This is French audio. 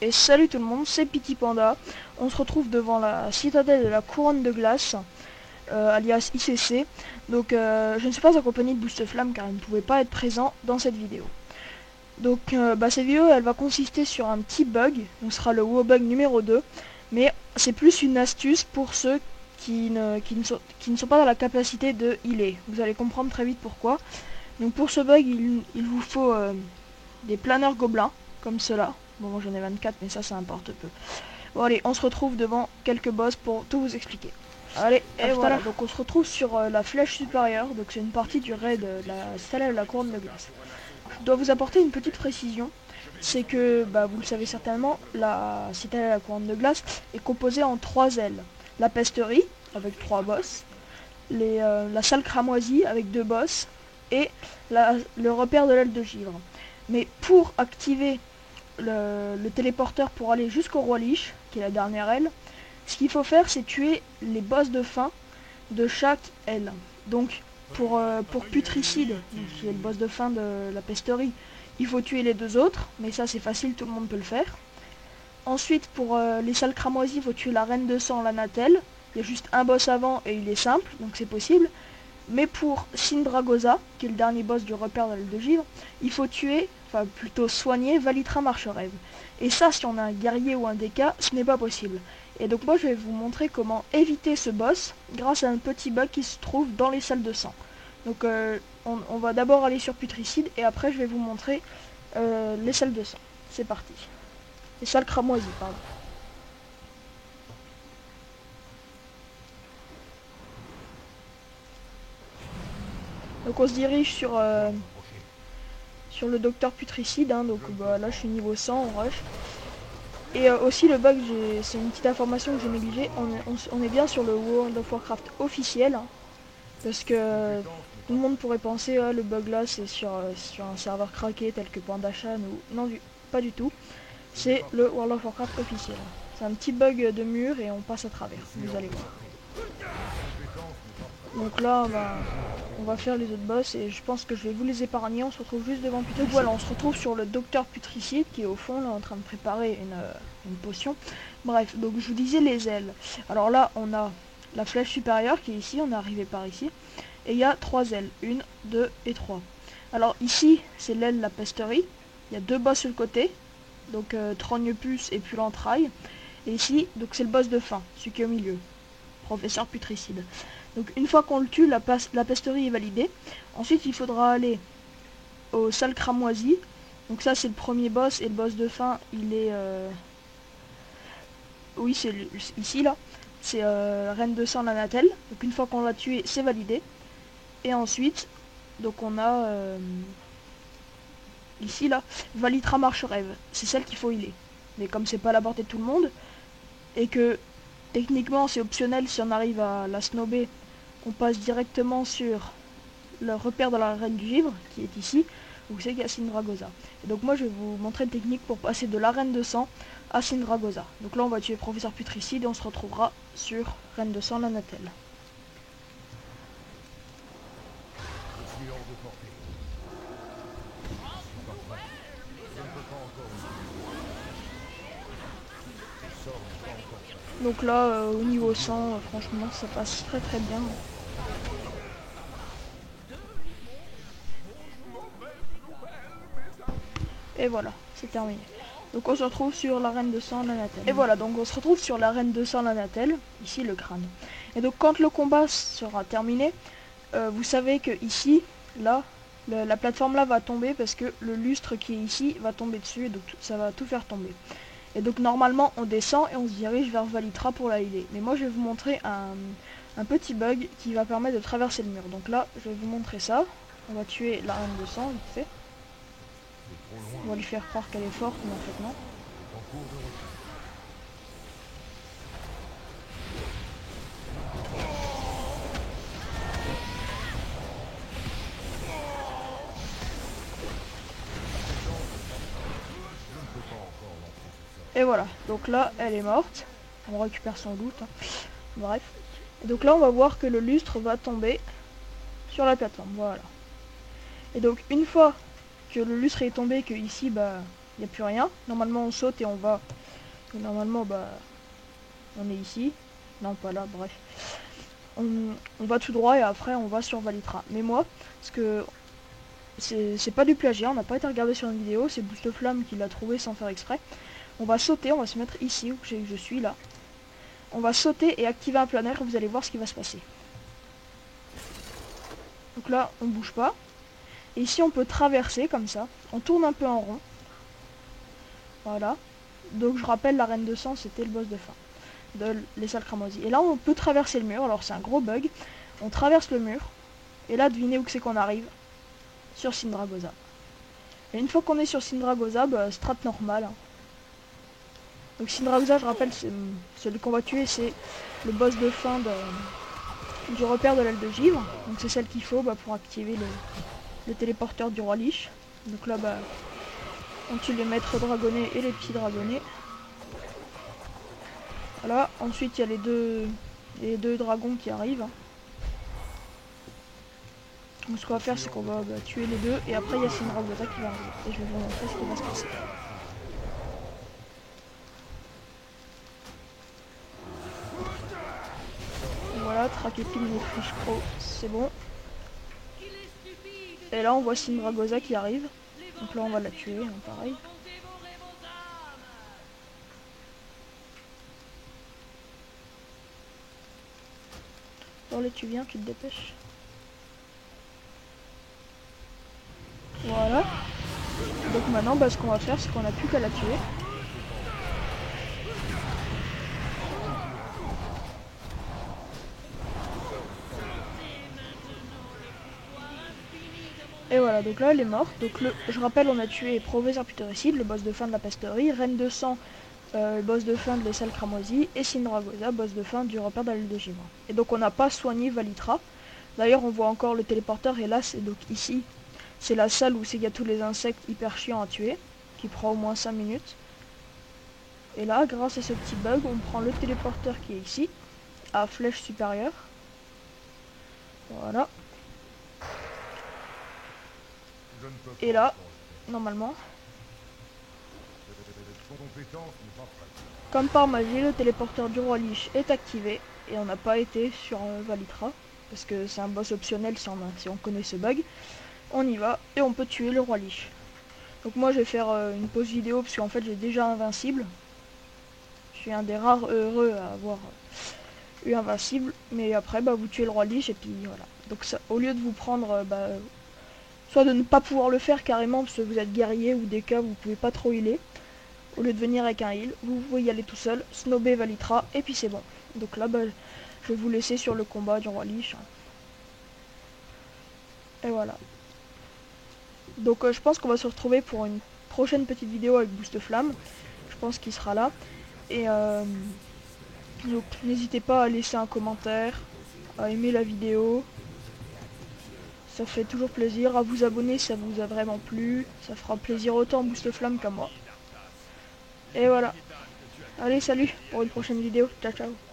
Et salut tout le monde, c'est Pity Panda. On se retrouve devant la citadelle de la couronne de glace, alias ICC. Donc je ne suis pas accompagné de Boost Flamme car il ne pouvait pas être présent dans cette vidéo. Donc cette vidéo elle va consister sur un petit bug, donc ce sera le WoW bug numéro 2. Mais c'est plus une astuce pour ceux qui ne sont pas dans la capacité de healer. Vous allez comprendre très vite pourquoi. Donc pour ce bug il vous faut des planeurs gobelins, comme cela. Bon, moi j'en ai 24, mais ça importe peu. Bon allez, on se retrouve devant quelques boss pour tout vous expliquer. Allez, et voilà, donc on se retrouve sur la flèche supérieure, donc c'est une partie du raid de la citadelle de la couronne de glace. Je dois vous apporter une petite précision, c'est que, vous le savez certainement, la citadelle de la couronne de glace est composée en 3 ailes. La pesterie, avec 3 boss, la salle cramoisie, avec 2 boss, et le repère de l'aile de givre. Mais pour activer le téléporteur pour aller jusqu'au roi Lich, qui est la dernière aile, ce qu'il faut faire c'est tuer les boss de fin de chaque aile. Donc pour Putricide, qui est le boss de fin de la pesterie, il faut tuer les 2 autres, mais ça c'est facile, tout le monde peut le faire. Ensuite pour les salles cramoisies, il faut tuer la reine de sang, la Natel. Il y a juste un boss avant et il est simple, donc c'est possible. Mais pour Sindragosa, qui est le dernier boss du repère de l'aile de givre, il faut tuer, enfin plutôt soigner Valitra Marcherêve. Et ça, si on a un guerrier ou un DK, ce n'est pas possible. Et donc moi je vais vous montrer comment éviter ce boss grâce à un petit bug qui se trouve dans les salles de sang. Donc on va d'abord aller sur Putricide et après je vais vous montrer les salles de sang. C'est parti. Les salles cramoisies, pardon. Donc on se dirige sur le docteur Putricide, hein, donc là je suis niveau 100, on rush. Et aussi le bug, c'est une petite information que j'ai négligée, on est bien sur le World of Warcraft officiel, hein, parce que tout le monde pourrait penser le bug là c'est sur un serveur craqué tel que Pandachan ou... Non, pas du tout, c'est le World of Warcraft officiel. C'est un petit bug de mur et on passe à travers, vous allez voir. Donc là on va faire les autres boss et je pense que je vais vous les épargner. On se retrouve juste devant Putricide. Donc voilà, on se retrouve sur le docteur Putricide qui est au fond là en train de préparer une potion. Bref, donc je vous disais les ailes. Alors là on a la flèche supérieure qui est ici, on est arrivé par ici. Et il y a 3 ailes, 1, 2 et 3. Alors ici c'est l'aile la pesterie. Il y a 2 boss sur le côté, donc Trognepus et puis l'entraille. Et ici donc c'est le boss de fin, celui qui est au milieu, professeur Putricide. Donc une fois qu'on le tue, la pesterie est validée. Ensuite il faudra aller aux salles cramoisies. Donc ça c'est le premier boss et le boss de fin il est... Oui c'est ici là. C'est Reine de sang la Natel. Donc une fois qu'on l'a tué c'est validé. Et ensuite donc on a ici là Valitra Marcherêve. C'est celle qu'il faut healer. Mais comme c'est pas à la portée de tout le monde et que techniquement c'est optionnel, si on arrive à la snobber, on passe directement sur le repère de la reine du givre, qui est ici, où c'est qu'il y a Sindragosa. Et donc moi je vais vous montrer une technique pour passer de la reine de sang à Sindragosa. Donc là on va tuer professeur Putricide et on se retrouvera sur reine de sang la Natel. Donc là au niveau 100, franchement ça passe très très bien. Et voilà, c'est terminé. Donc on se retrouve sur la reine de sang, la Natel. Et voilà, donc on se retrouve sur la reine de sang, la Natel, ici le crâne. Et donc quand le combat sera terminé, vous savez que ici, là, la plateforme là va tomber parce que le lustre qui est ici va tomber dessus, et donc ça va tout faire tomber. Et donc normalement on descend et on se dirige vers Valitra pour la healer. Mais moi je vais vous montrer un petit bug qui va permettre de traverser le mur. Donc là, je vais vous montrer ça. On va tuer la reine de sang, vite fait. On va lui faire croire qu'elle est forte, mais en fait non. Et voilà, donc là elle est morte. On récupère son loot, hein. Bref. Et donc là on va voir que le lustre va tomber sur la plateforme, voilà. Et donc une fois que le lustre est tombé, que ici il n'y a plus rien. Normalement on saute et on va... Normalement bah on est ici. Non pas là, bref. On va tout droit et après on va sur Valitra. Mais moi, parce que c'est pas du plagiat, on n'a pas été regardé sur une vidéo, c'est Boosteflamme qui l'a trouvé sans faire exprès. On va sauter, on va se mettre ici où je suis là. On va sauter et activer un planeur, vous allez voir ce qui va se passer. Donc là, on bouge pas. Et ici, on peut traverser comme ça. On tourne un peu en rond. Voilà. Donc je rappelle, la reine de sang, c'était le boss de fin de les salles cramoisies. Et là, on peut traverser le mur. Alors c'est un gros bug. On traverse le mur. Et là, devinez où c'est qu'on arrive. Sur Sindragosa. Et une fois qu'on est sur Sindragosa, bah, strat normal. Hein. Donc Sindragosa, je rappelle, c'est celui qu'on va tuer, c'est le boss de fin du repère de l'aile de givre. Donc c'est celle qu'il faut bah, pour activer le téléporteur du roi Lich. Donc là, bah, on tue les maîtres dragonnés et les petits dragonnés. Voilà, ensuite il y a les deux dragons qui arrivent. Donc ce qu'on va faire, c'est qu'on va bah, tuer les deux et après il y a Sindragosa qui va arriver. Et je vais vous montrer ce qui va se passer. Voilà, Traquépine et Fish Pro, c'est bon. Et là on voit Sindragosa qui arrive. Donc là on va la tuer, hein, pareil. Allez, tu viens, tu te dépêches. Voilà. Donc maintenant bah, ce qu'on va faire, c'est qu'on n'a plus qu'à la tuer. Et voilà, donc là elle est morte. Donc je rappelle, on a tué Professeur Putéricide, le boss de fin de la pesterie, Reine de sang, boss de fin de l'Essal Cramoisie, et Sindragosa, boss de fin du repère de l'aile de givre. Et donc on n'a pas soigné Valitra. D'ailleurs on voit encore le téléporteur, et là c'est donc ici, c'est la salle où il y a tous les insectes hyper chiants à tuer, qui prend au moins 5 minutes. Et là, grâce à ce petit bug, on prend le téléporteur qui est ici, à flèche supérieure. Voilà. Et là, normalement, comme par magie, le téléporteur du roi Lich est activé. Et on n'a pas été sur Valitra, parce que c'est un boss optionnel si on connaît ce bug. On y va, et on peut tuer le roi Lich. Donc moi je vais faire une pause vidéo, parce qu'en fait j'ai déjà invincible. Je suis un des rares heureux à avoir eu invincible. Mais après, bah, vous tuez le roi Lich, et puis voilà. Donc ça, au lieu de vous prendre... soit de ne pas pouvoir le faire carrément parce que vous êtes guerrier ou des cas où vous pouvez pas trop healer. Au lieu de venir avec un heal, vous pouvez y aller tout seul, snobber Valitra et puis c'est bon. Donc là bah, je vais vous laisser sur le combat du roi Lich. Et voilà. Donc je pense qu'on va se retrouver pour une prochaine petite vidéo avec Boosteflamme. Je pense qu'il sera là. Et donc n'hésitez pas à laisser un commentaire, à aimer la vidéo. Ça fait toujours plaisir, à vous abonner si ça vous a vraiment plu. Ça fera plaisir autant à Boosteflamme qu'à moi. Et voilà. Allez, salut pour une prochaine vidéo. Ciao, ciao.